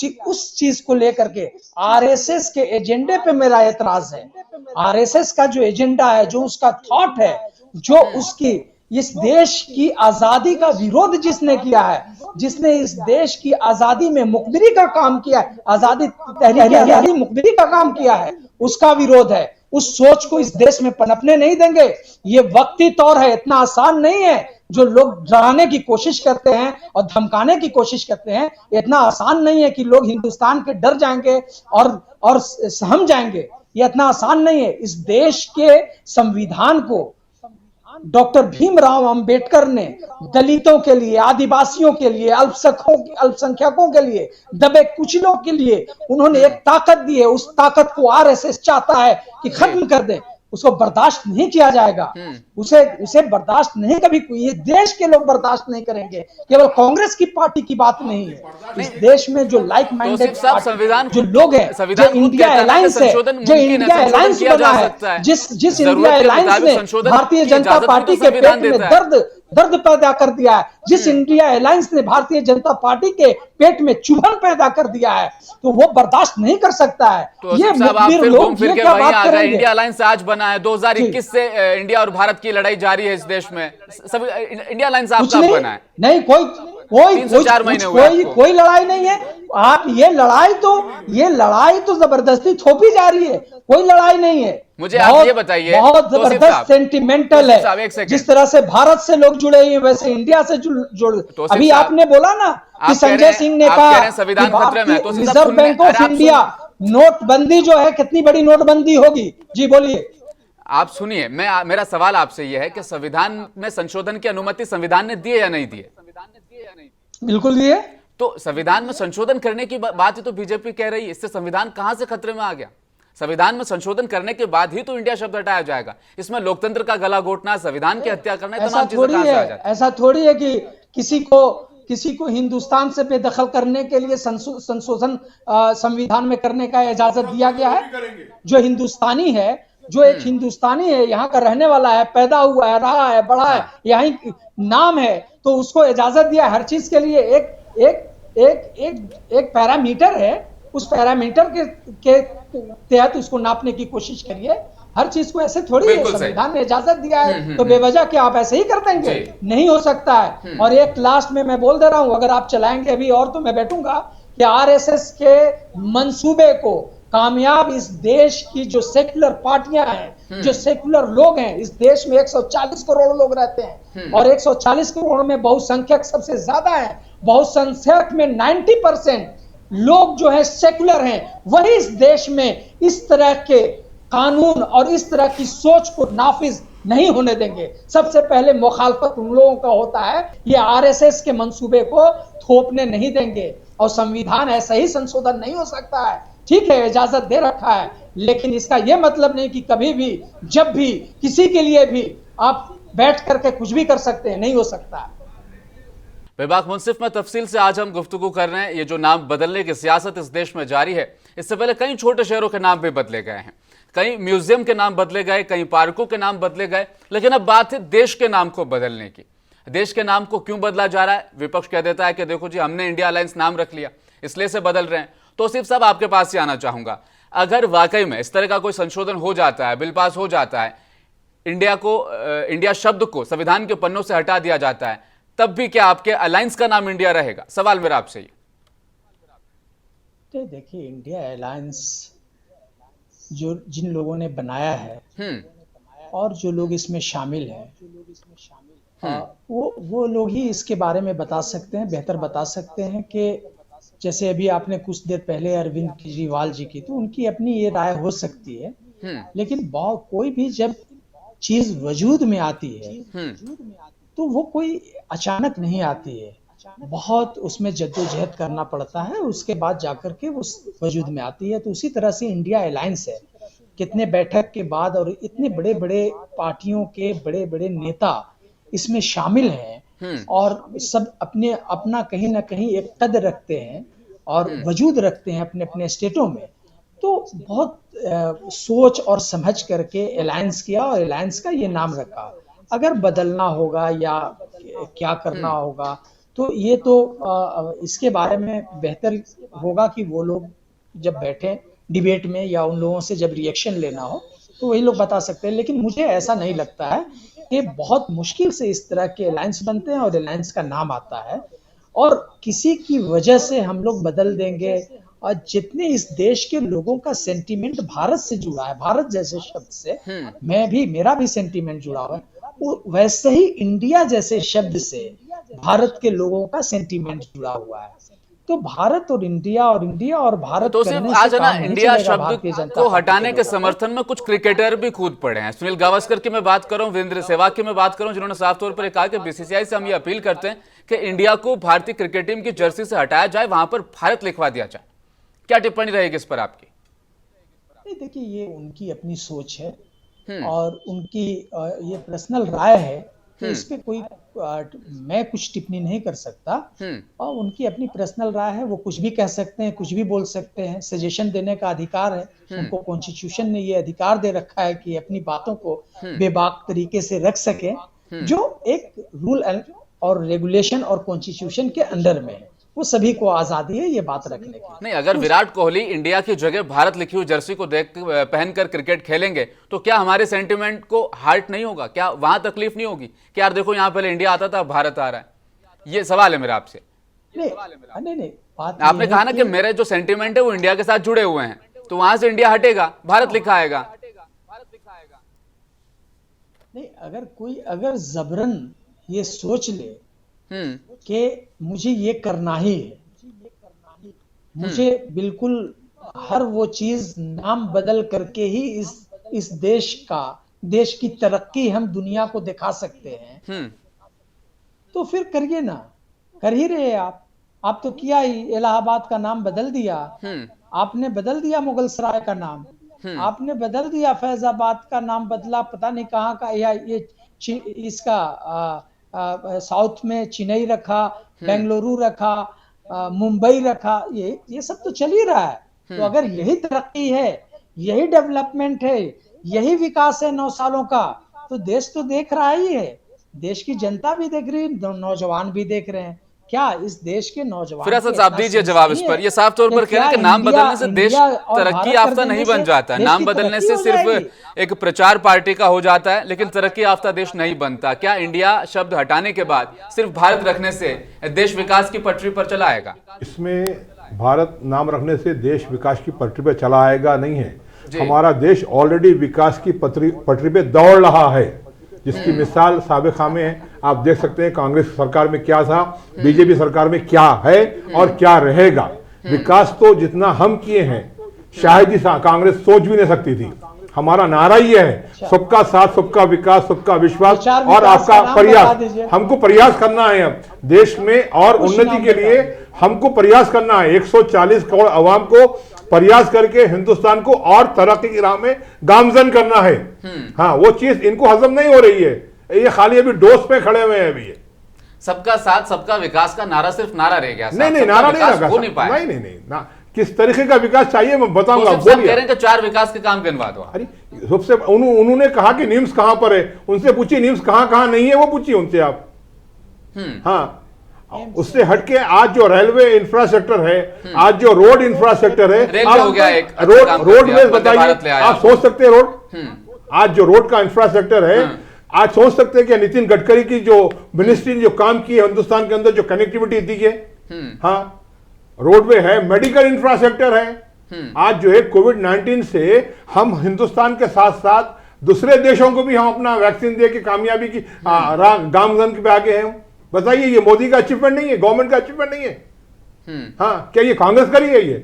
चीज को लेकर के आरएसएस के एजेंडे पे मेरा एतराज है। आरएसएस का जो एजेंडा है, जो उसका थॉट है, जो उसकी इस देश की आजादी का विरोध जिसने किया है, जिसने इस देश की आजादी में मुखबिरी का काम किया है, आजादी तहरीक मुखबिरी का काम किया है, उसका विरोध है। उस सोच को इस देश में पनपने नहीं देंगे। ये वक्ती तौर है, इतना आसान नहीं है। जो लोग डराने की कोशिश करते हैं और धमकाने की कोशिश करते हैं, इतना आसान नहीं है कि लोग हिंदुस्तान के डर जाएंगे और सहम जाएंगे। ये इतना आसान नहीं है। इस देश के संविधान को डॉक्टर भीमराव अंबेडकर ने दलितों के लिए, आदिवासियों के लिए, अल्पसंख्यकों के लिए, दबे कुचलों के लिए उन्होंने एक ताकत दी है। उस ताकत को आरएसएस चाहता है कि खत्म कर दे। उसको बर्दाश्त नहीं किया जाएगा। उसे बर्दाश्त नहीं, कभी ये देश के लोग बर्दाश्त नहीं करेंगे। केवल कांग्रेस की पार्टी की बात नहीं है, इस देश में जो लाइक माइंडेड जो लोग हैं, जो इंडिया अलायंस है, जो इंडिया अलायंस बना है, जिस इंडिया अलायंस ने भारतीय जनता पार्टी के पेट में दर्द पैदा कर दिया है, जिस इंडिया अलायंस ने भारतीय जनता पार्टी के पेट में चुभन पैदा कर दिया है, तो वो बर्दाश्त नहीं कर सकता है। तो ये मुखबिर लोग ये क्या बात करेंगे? इंडिया अलायंस आज बना है 2021 से इंडिया और भारत की लड़ाई जारी है इस देश में। सब इंडिया अलायंस आपका बना है? नहीं, कोई लड़ाई नहीं है। आप ये लड़ाई तो जबरदस्ती थोपी जा रही है। कोई लड़ाई नहीं है। मुझे आप ये बताइए, बहुत जबरदस्त सेंटिमेंटल है। जिस तरह से भारत से लोग जुड़े हैं, वैसे इंडिया से जुड़। अभी आपने बोला ना कि संजय सिंह ने कहा संविधान खतरे में, तो रिजर्व बैंक ऑफ इंडिया नोटबंदी जो है, कितनी बड़ी नोटबंदी होगी। जी बोलिए। आप सुनिए, मेरा सवाल आपसे यह है कि संविधान में संशोधन की अनुमति संविधान ने दी है या नहीं दी है? बिल्कुल दी है। तो संविधान में संशोधन करने की बात तो बीजेपी कह रही है। इससे संविधान कहां से खतरे में आ गया? संविधान में संशोधन करने के बाद ही तो इंडिया शब्द हटाया जाएगा। इसमें लोकतंत्र का गला घोटना, संविधान की हत्या करना, तमाम चीजें कहां से आ जाती? ऐसा थोड़ी है कि किसी को हिंदुस्तान से बेदखल करने के लिए संशोधन संविधान में करने का इजाजत दिया गया है। जो हिंदुस्तानी है, जो एक हिंदुस्तानी है, यहाँ का रहने वाला है, पैदा हुआ है, रहा है, बढ़ा है, यही नाम है, तो उसको इजाजत दिया। हर चीज के लिए एक पैरामीटर है। उस पैरामीटर के तहत उसको नापने की कोशिश करिए। हर चीज को ऐसे थोड़ी है। संविधान ने इजाजत दिया है तो बेवजह क्या आप ऐसे ही कर देंगे? नहीं हो सकता है। और एक लास्ट में मैं बोल दे रहा हूं, अगर आप चलाएंगे अभी और तो मैं बैठूंगा, कि आरएसएस के मंसूबे को कामयाब इस देश की जो सेक्युलर पार्टियां हैं, जो सेक्युलर लोग हैं, इस देश में 140 करोड़ लोग रहते हैं और 140 करोड़ में बहुसंख्यक सबसे ज्यादा है। बहुसंख्यक में 90% लोग जो है सेक्युलर हैं। वही इस देश में इस तरह के कानून और इस तरह की सोच को नाफिज नहीं होने देंगे। सबसे पहले मुखालफत उन लोगों का होता है, ये आरएसएस के मंसूबे को थोपने नहीं देंगे। और संविधान ऐसा ही संशोधन नहीं हो सकता है। ठीक है, इजाजत दे रखा है, लेकिन इसका यह मतलब नहीं कि कभी भी, जब भी, किसी के लिए भी आप बैठ करके कुछ भी कर सकते हैं। नहीं हो सकता है। बेबाक मुंसिफ में तफसील से आज हम गुफ्तगू कर रहे हैं। ये जो नाम बदलने की सियासत इस देश में जारी है, इससे पहले कई छोटे शहरों के नाम भी बदले गए हैं, कई म्यूजियम के नाम बदले गए, कई पार्कों के नाम बदले गए। लेकिन अब बात है देश के नाम को बदलने की। देश के नाम को क्यों बदला जा रहा है? विपक्ष कह देता है कि देखो जी, हमने इंडिया अलायंस नाम रख लिया, इसलिए से बदल रहे हैं। तो सिर्फ साहब आपके पास ही आना चाहूंगा, अगर वाकई में इस तरह का कोई संशोधन हो जाता है, बिल पास हो जाता है, इंडिया शब्द को संविधान के पन्नों से हटा दिया जाता है, तब भी क्या आपके अलायंस का नाम इंडिया रहेगा? सवाल मेरा आपसे ये। देखिए, इंडिया अलायंस जो जिन लोगों ने बनाया है और जो लोग इसमें शामिल हैं, वो लोग ही इसके बारे में बता सकते हैं, बेहतर बता सकते हैं। कि जैसे अभी आपने कुछ देर पहले अरविंद केजरीवाल जी की, तो उनकी अपनी ये राय हो सकती है। लेकिन कोई भी जब चीज वजूद में आती है तो वो कोई अचानक नहीं आती है। बहुत उसमें जद्दोजहद करना पड़ता है, उसके बाद जाकर के वो वजूद में आती है। तो उसी तरह से इंडिया अलायंस है। कितने बैठक के बाद और इतने बड़े बड़े पार्टियों के बड़े बड़े नेता इसमें शामिल हैं और सब अपना कहीं ना कहीं एक कद रखते हैं और वजूद रखते हैं अपने अपने स्टेटों में। तो बहुत सोच और समझ करके अलायंस किया और अलायंस का ये नाम रखा। अगर बदलना होगा या क्या करना होगा, तो ये तो इसके बारे में बेहतर होगा कि वो लोग जब बैठे डिबेट में या उन लोगों से जब रिएक्शन लेना हो तो वही लोग बता सकते हैं। लेकिन मुझे ऐसा नहीं लगता है कि बहुत मुश्किल से इस तरह के अलायंस बनते हैं और अलायंस का नाम आता है और किसी की वजह से हम लोग बदल देंगे और जितने इस देश के लोगों का सेंटीमेंट भारत से जुड़ा है, भारत जैसे शब्द से मेरा भी सेंटीमेंट जुड़ा हुआ है, वो वैसे ही इंडिया जैसे शब्द से भारत के लोगों का सेंटीमेंट जुड़ा हुआ है। तो भारत और इंडिया और भारत तो सिर्फ आज है ना इंडिया शब्द को हटाने के समर्थन में कुछ क्रिकेटर भी कूद पड़े हैं। सुनील गावस्कर की मैं बात कर रहा हूं, वीरेंद्र सहवाग की मैं बात कर रहा हूं, जिन्होंने साफ तौर पर कहा कि बीसीसीआई से हम ये अपील करते हैं कि इंडिया को भारतीय क्रिकेट टीम की जर्सी से हटाया जाए, वहां पर भारत लिखवा दिया जाए। क्या टिप्पणी रहेगी इस पर आपकी? देखिए, ये उनकी अपनी सोच है और उनकी ये पर्सनल राय है कि इस पे कोई मैं कुछ टिप्पणी नहीं कर सकता और उनकी अपनी पर्सनल राय है। वो कुछ भी कह सकते हैं, कुछ भी बोल सकते हैं, सजेशन देने का अधिकार है उनको। कॉन्स्टिट्यूशन ने ये अधिकार दे रखा है कि अपनी बातों को बेबाक तरीके से रख सके, जो एक रूल और रेगुलेशन और कॉन्स्टिट्यूशन के अंडर में है। वो सभी को आजादी है ये बात रखने की। नहीं, अगर विराट कोहली इंडिया की जगह भारत लिखी हुई जर्सी को देख पहनकर क्रिकेट खेलेंगे तो क्या हमारे सेंटिमेंट को हार्ट नहीं होगा? क्या वहां तकलीफ नहीं होगी कि यार देखो यहाँ पहले इंडिया आता था, भारत आ रहा है? ये सवाल है मेरा आपसे। नहीं, बात आपने कहा ना कि मेरे जो सेंटिमेंट है वो इंडिया के साथ जुड़े हुए हैं, तो वहां से इंडिया हटेगा, भारत लिखा आएगा। नहीं, अगर जबरन ये सोच ले कि मुझे ये करना ही है, मुझे बिल्कुल हर वो चीज नाम बदल करके ही इस देश की तरक्की हम दुनिया को दिखा सकते हैं, तो फिर करिए ना। कर ही रहे आप तो किया ही। इलाहाबाद का नाम बदल दिया आपने, बदल दिया मुगल सराय का नाम आपने, बदल दिया फैजाबाद का नाम बदला, पता नहीं कहाँ का, या ये इसका साउथ में चेन्नई रखा, बेंगलुरु रखा, मुंबई रखा, ये सब तो चल ही रहा है। तो अगर यही तरक्की है, यही डेवलपमेंट है, यही विकास है 9 सालों का, तो देश तो देख रहा ही है, देश की जनता भी देख रही है, नौजवान भी देख रहे हैं। क्या इस देश के नौजवान फिरासत साहब दीजिए जवाब इस पर। ये साफ तौर पर कह रहे हैं कि नाम बदलने से देश तरक्की याफ्ता नहीं बन जाता, नाम बदलने से सिर्फ एक प्रचार पार्टी का हो जाता है, लेकिन तरक्की याफ्ता देश नहीं बनता। क्या इंडिया शब्द हटाने के बाद सिर्फ भारत रखने से देश विकास की पटरी पर चला आएगा? इसमें भारत नाम रखने से देश विकास की पटरी पर चला आएगा नहीं है। हमारा देश ऑलरेडी विकास की पटरी पे दौड़ रहा है, जिसकी मिसाल साबिका में है। आप देख सकते हैं कांग्रेस सरकार में क्या था, बीजेपी सरकार में क्या है और क्या रहेगा। विकास तो जितना हम किए हैं शायद ही कांग्रेस सोच भी नहीं सकती थी। हमारा नारा ही है, सबका साथ, सबका विकास, सबका विश्वास और आपका प्रयास। हमको प्रयास करना है अब देश में और उन्नति के लिए हमको प्रयास करना है। 140 करोड़ अवाम को प्रयास करके हिंदुस्तान को और तरक्की की राह में गामजन करना है। हाँ, वो चीज इनको हजम नहीं हो रही है, ये खाली अभी डोज पे खड़े हुए हैं। अभी ये सबका साथ सबका विकास का नारा सिर्फ नारा रह गया। नहीं, नारा नहीं, किस तरीके का विकास चाहिए मैं बताऊंगा। तो कह रहे हैं कि 4 विकास के काम गिनवा दो। अरे सबसे उन्होंने कहा कि निम्स कहां पर है, उनसे पूछिए निम्स कहां नहीं है, वो पूछिए उनसे आप। हाँ, उससे हटके आज जो रेलवे इंफ्रास्ट्रक्चर है, आज जो रोड इंफ्रास्ट्रक्चर है, हो गया एक रोडवेज बताइए, आप सोच सकते हैं रोड, आज जो रोड का इंफ्रास्ट्रक्चर है, आज सोच सकते हैं कि नितिन गडकरी की जो मिनिस्ट्री ने जो काम की है हिंदुस्तान के अंदर, जो कनेक्टिविटी दी है, हाँ, रोडवे है, मेडिकल इंफ्रास्ट्रक्चर है। आज जो है कोविड-19 से हम हिंदुस्तान के साथ साथ दूसरे देशों को भी हम अपना वैक्सीन दे के कामयाबी की गामजन पे आगे हैं। बताइए, ये मोदी का अचीवमेंट नहीं है, गवर्नमेंट का अचीवमेंट नहीं है। हाँ, क्या ये कांग्रेस करी है? ये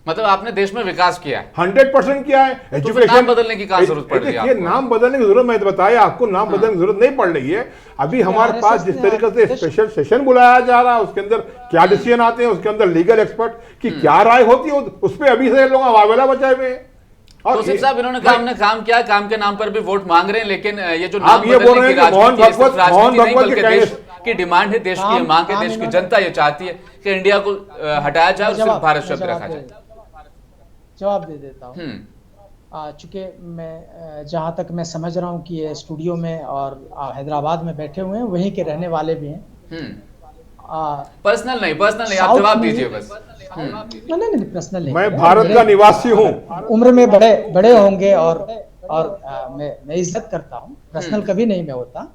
मतलब आपने देश में विकास किया है, 100% किया है। एजुकेशन नाम बदलने की क्या जरूरत पड़ रही है? नाम बदलने की जरूरत, मैं तो बताया आपको, नाम बदलने की जरूरत नहीं पड़ रही है। अभी हमारे पास जिस तरीके से स्पेशल सेशन बुलाया जा रहा है, उसके अंदर क्या डिसीजन आते हैं, उसके अंदर लीगल एक्सपर्ट की क्या राय होती है, उस पर अभी से लोग वावेला बचाए हुए हैं। और तो साहब इन्होंने कहा हमने काम किया, काम के नाम पर भी वोट मांग रहे हैं, लेकिन ये जो आप ये बोल रहे हैं कि मोहन भगवत देश की डिमांड है, देश की मांग है, देश की जनता ये चाहती है कि इंडिया को हटाया जाए और सिर्फ भारत शब्द रखा जाए। जवाब दे देता हूँ। चूंकि मैं जहाँ तक मैं समझ रहा हूँ कि ये स्टूडियो में और हैदराबाद में बैठे हुए हैं, वहीं के रहने वाले भी हैं। पर्सनल नहीं, आप जवाब दीजिए बस। नहीं, पर्सनल नहीं, मैं भारत का निवासी हूँ, उम्र में बड़े होंगे और मैं इज्जत करता हूँ, पर्सनल कभी नहीं मैं होता।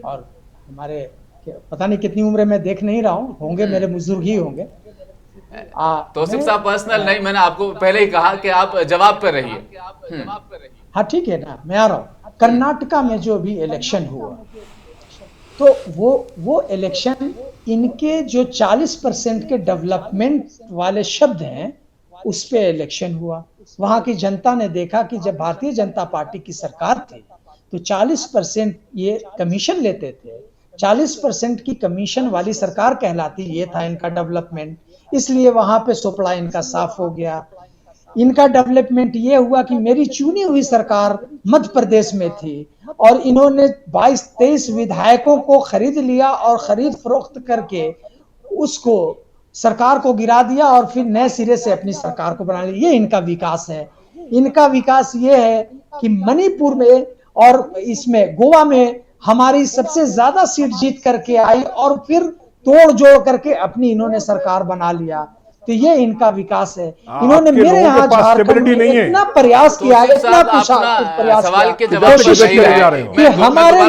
और हमारे पता नहीं कितनी उम्र में देख नहीं रहा हूँ, होंगे मेरे बुजुर्ग ही होंगे। तौसीफ साहब पर्सनल नहीं, मैंने आपको पहले ही कहा कि आप जवाब पर रहिए। हाँ ठीक है ना, मैं आ रहा हूँ। कर्नाटका में जो भी इलेक्शन हुआ, तो वो इलेक्शन इनके जो 40% के डेवलपमेंट वाले शब्द हैं उस पे इलेक्शन हुआ। वहां की जनता ने देखा कि जब भारतीय जनता पार्टी की सरकार थी तो 40% ये कमीशन लेते थे, 40% की कमीशन वाली सरकार कहलाती, ये था इनका डेवलपमेंट। इसलिए वहां पे सुपड़ा इनका साफ हो गया। इनका डेवलपमेंट ये हुआ कि मेरी चुनी हुई सरकार मध्य प्रदेश में थी और इन्होंने 22-23 विधायकों को खरीद लिया और खरीद फरोख्त करके उसको सरकार को गिरा दिया और फिर नए सिरे से अपनी सरकार को बना लिया। ये इनका विकास है। इनका विकास ये है कि मणिपुर में और इसमें गोवा में हमारी सबसे ज्यादा सीट जीत करके आई और फिर तोड़ जोड़ करके अपनी इन्होंने सरकार बना लिया। तो ये इनका विकास है। इन्होंने मेरे यहाँ झारखंड में इतना प्रयास किया, इतना प्रयास कि हमारे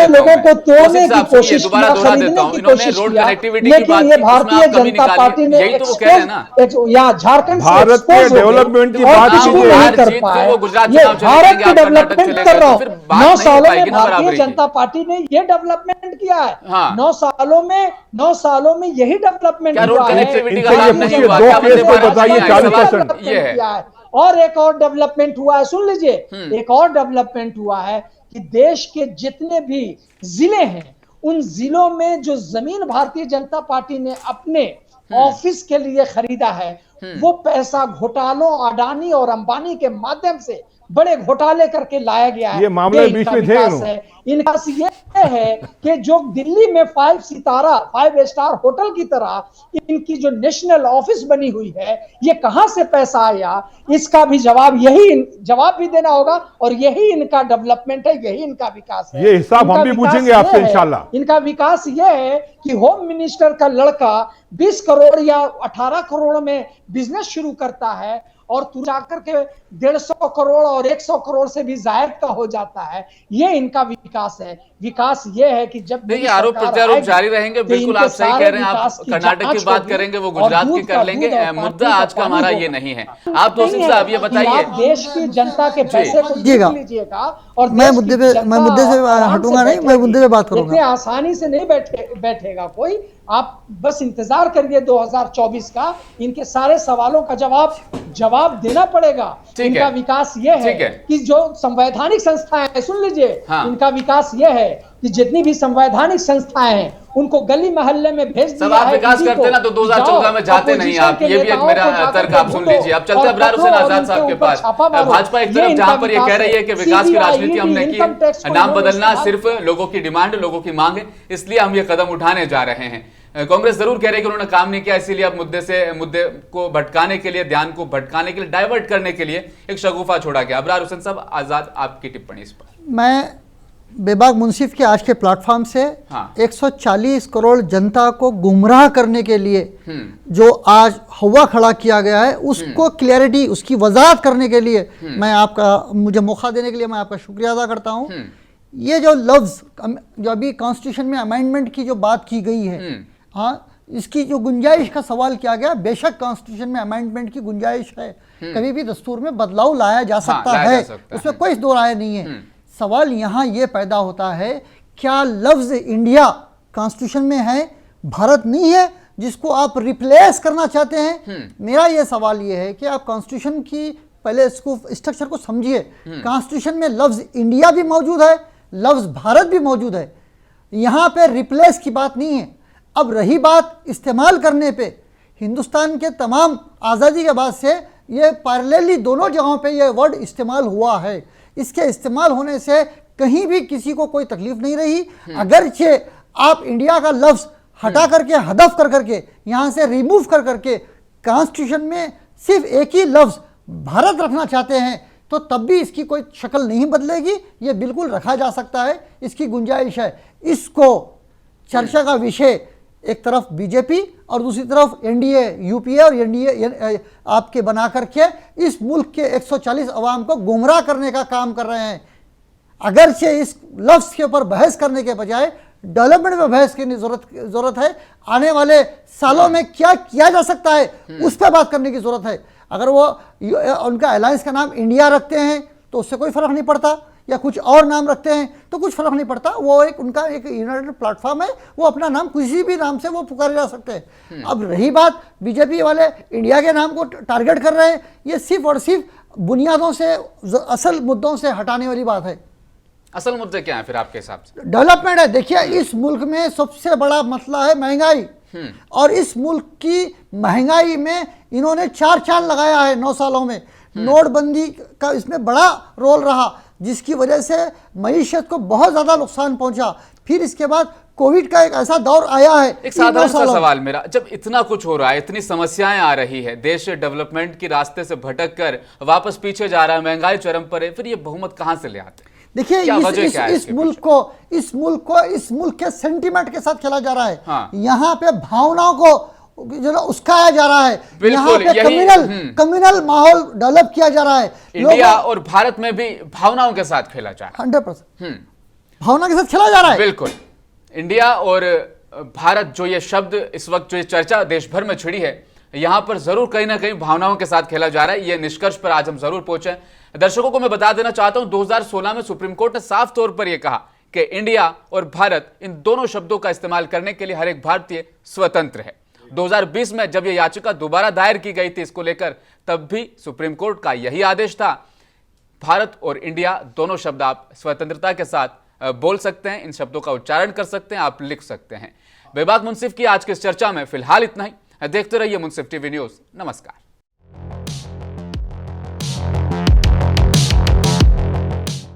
लोगों को तोड़ने की कोशिश किया, खरीदने की कोशिश किया, लेकिन ये भारतीय जनता पार्टी ने यहाँ झारखंड भारत के डेवलपमेंट की बात नहीं कर पाए। ये भारत के डेवलपमेंट कर रहा हूँ। 9 सालों में भारतीय जनता पार्टी ने ये डेवलपमेंट किया है। 9 सालों में यही डेवलपमेंट हुआ है। बताइए 40%। ये है। और एक और डेवलपमेंट हुआ है, सुन लीजिए, एक और डेवलपमेंट हुआ है कि देश के जितने भी जिले हैं उन जिलों में जो जमीन भारतीय जनता पार्टी ने अपने ऑफिस के लिए खरीदा है वो पैसा घोटालों, अडानी और अंबानी के माध्यम से बड़े घोटाले करके लाया गया है। ये मामले बीच में थे। इनका ये है कि जो दिल्ली में 5 स्टार होटल की तरह इनकी जो नेशनल ऑफिस बनी हुई है, ये कहां से पैसा आया, इसका भी जवाब भी देना होगा। और यही इनका डेवलपमेंट है, यही इनका विकास है। ये हिसाब हम भी पूछेंगे आपसे इंशाल्लाह। इनका विकास ये है कि होम मिनिस्टर का लड़का 20 करोड़ या 18 करोड़ में बिजनेस शुरू करता है और तू जाकर के 150 करोड़ और 100 करोड़ से भी जायद का हो जाता है। ये इनका विकास है। विकास ये है कि जब देखिए आरोप प्रत्यारोप जारी रहेंगे, बिल्कुल आप सही कह रहे हैं। आप कर्नाटक की बात करेंगे, वो गुजरात की कर लेंगे। मुद्दा आज का हमारा ये नहीं है। आप तौसीफ साहब ये बताइए, देश की जनता के पैसे को लीजिएगा और मैं मुद्दे से हटूंगा नहीं, मैं मुद्दे पे बात करूंगा। इतने आसानी से नहीं बैठेगा कोई। आप बस इंतजार करिए 2024 का। इनके सारे सवालों का जवाब देना पड़ेगा। इनका विकास ये है कि जो संवैधानिक संस्थाएं हैं, सुन लीजिए, इनका विकास ये है कि जितनी भी संवैधानिक संस्थाएं हैं उनको गली मोहल्ले में भेज दिया सब आप विकास करते ना तो 2014 में जाते नहीं आप। ये भी एक मेरा तर्क आप सुन लीजिए। अब चलते अब्रार हुसैन आजाद साहब के पास। भाजपा एक तरफ जहां पर ये कह रही है कि विकास की राजनीति हमने की, नाम बदलना सिर्फ लोगों की डिमांड, लोगों की मांग है, इसलिए हम ये कदम उठाने जा रहे हैं। कांग्रेस जरूर कह रही है कि उन्होंने काम नहीं किया, इसीलिए अब मुद्दे को भटकाने के लिए, ध्यान को भटकाने के लिए, डाइवर्ट करने के लिए एक शगुफा छोड़ा गया। अब्रार हुसैन साहब आजाद, आपकी टिप्पणी इस पर। मैं बेबाक मुंसिफ के आज के प्लेटफॉर्म से 140 करोड़ जनता को गुमराह करने के लिए जो आज हवा खड़ा किया गया है उसको क्लैरिटी, उसकी वजाहत करने के लिए मुझे मौका देने के लिए मैं आपका शुक्रिया अदा करता हूं। ये जो लफ्ज जो अभी कॉन्स्टिट्यूशन में अमेंडमेंट की जो बात की गई है, हाँ, इसकी जो गुंजाइश का सवाल किया गया, बेशक कॉन्स्टिट्यूशन में अमेंडमेंट की गुंजाइश है, कभी भी दस्तूर में बदलाव लाया जा सकता है, उसमें कोई दो राय नहीं है। सवाल यहाँ ये पैदा होता है, क्या लफ्ज इंडिया कॉन्स्टिट्यूशन में है, भारत नहीं है, जिसको आप रिप्लेस करना चाहते हैं? मेरा ये सवाल ये है कि आप कॉन्स्टिट्यूशन की पहले इसको स्ट्रक्चर को समझिए। कॉन्स्टिट्यूशन में लफ्ज इंडिया भी मौजूद है, लफ्ज भारत भी मौजूद है, यहाँ पे रिप्लेस की बात नहीं है। अब रही बात इस्तेमाल करने पे, हिंदुस्तान के तमाम आज़ादी के बाद से ये पैरेलली दोनों जगहों पे ये वर्ड इस्तेमाल हुआ है। इसके इस्तेमाल होने से कहीं भी किसी को कोई तकलीफ नहीं रही। अगरचे आप इंडिया का लफ्ज हटा करके, हदफ कर करके, यहाँ से रिमूव कर करके कॉन्स्टिट्यूशन में सिर्फ एक ही लफ्ज भारत रखना चाहते हैं, तो तब भी इसकी कोई शक्ल नहीं बदलेगी। ये बिल्कुल रखा जा सकता है, इसकी गुंजाइश है। इसको चर्चा का विषय एक तरफ बीजेपी और दूसरी तरफ एनडीए, यूपीए और एनडीए आपके बना करके इस मुल्क के 140 अवाम को गुमराह करने का काम कर रहे हैं। अगरचे इस लफ्ज़ के ऊपर बहस करने के बजाय डेवलपमेंट में बहस करने की जरूरत है। आने वाले सालों में क्या किया जा सकता है उस पर बात करने की जरूरत है। अगर वो उनका अलायंस का नाम इंडिया रखते हैं तो उससे कोई फर्क नहीं पड़ता, या कुछ और नाम रखते हैं तो कुछ फर्क नहीं पड़ता। वो एक उनका एक यूनाइटेड प्लेटफॉर्म है, वो अपना नाम किसी भी नाम से वो पुकारे जा सकते हैं। अब रही बात बीजेपी वाले इंडिया के नाम को टारगेट कर रहे हैं, ये सिर्फ और सिर्फ बुनियादों से, असल मुद्दों से हटाने वाली बात है। असल मुद्दे क्या है फिर आपके हिसाब से? डेवलपमेंट है। देखिए, इस मुल्क में सबसे बड़ा मसला है महंगाई, और इस मुल्क की महंगाई में इन्होंने 4 चांद लगाया है 9 सालों में। नोटबंदी का इसमें बड़ा रोल रहा, जिसकी वजह से मईशत को बहुत ज़्यादा नुकसान पहुंचा। फिर इसके बाद कोविड का एक ऐसा दौर आया है। एक साधारण सा सवाल मेरा, जब इतना कुछ हो रहा है, इतनी समस्याएं आ रही है, देश डेवलपमेंट के रास्ते से भटक कर वापस पीछे जा रहा है, महंगाई चरम पर है, फिर ये बहुमत कहां से ले आते हैं? देखिए, इस मुल्क के सेंटीमेंट के साथ खेला जा रहा है। हाँ। यहाँ पे भावनाओं को जो उस्काया जा रहा है, यहाँ पे कम्युनल माहौल डेवलप किया जा रहा है। इंडिया और भारत में भी भावनाओं के साथ खेला जा रहा है। 100% भावना के साथ खेला जा रहा है। बिल्कुल। इंडिया और भारत, जो ये शब्द इस वक्त, जो ये चर्चा देश भर में छिड़ी है, यहां पर जरूर कहीं ना कहीं भावनाओं के साथ खेला जा रहा है। ये निष्कर्ष पर आज हम जरूर पहुंचे। दर्शकों को मैं बता देना चाहता हूं, 2016 में सुप्रीम कोर्ट ने साफ तौर पर यह कहा कि इंडिया और भारत, इन दोनों शब्दों का इस्तेमाल करने के लिए हर एक भारतीय स्वतंत्र है। 2020 में जब यह याचिका दोबारा दायर की गई थी इसको लेकर, तब भी सुप्रीम कोर्ट का यही आदेश था, भारत और इंडिया दोनों शब्द आप स्वतंत्रता के साथ बोल सकते हैं, इन शब्दों का उच्चारण कर सकते हैं, आप लिख सकते हैं। बेबाक मुंसिफ की आज की इस चर्चा में फिलहाल इतना ही। देखते रहिए मुंसिफ टीवी न्यूज। नमस्कार।